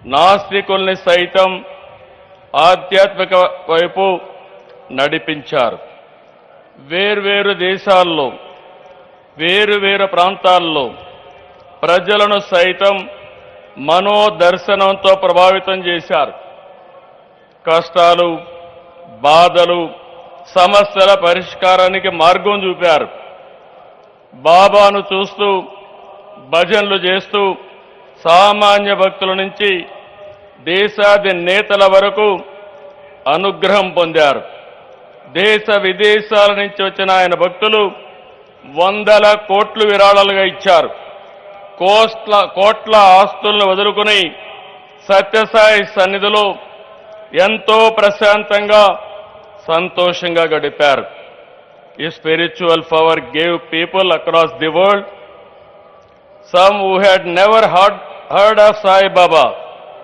నాస్తికుల్ని సైతం ఆధ్యాత్మిక వైపు నడిపించారు. వేర్వేరు దేశాల్లో వేరువేరు ప్రాంతాల్లో ప్రజలను సైతం మనోదర్శనంతో ప్రభావితం చేశారు. కష్టాలు, బాధలు, సమస్యల పరిష్కారానికి మార్గం చూపారు. బాబాను చూస్తూ భజనలు చేస్తూ సామాన్య భక్తుల నుంచి దేశాధినేతల వరకు అనుగ్రహం పొందారు. దేశ విదేశాల నుంచి వచ్చిన ఆయన భక్తులు వందల కోట్లు విరాళాలుగా ఇచ్చారు. కోట్ల ఆస్తులను వదులుకుని సత్యసాయి సన్నిధిలో ఎంతో ప్రశాంతంగా సంతోషంగా గడిపారు. ఈ spiritual power gave people across the world, some who had never heard of Sai Baba,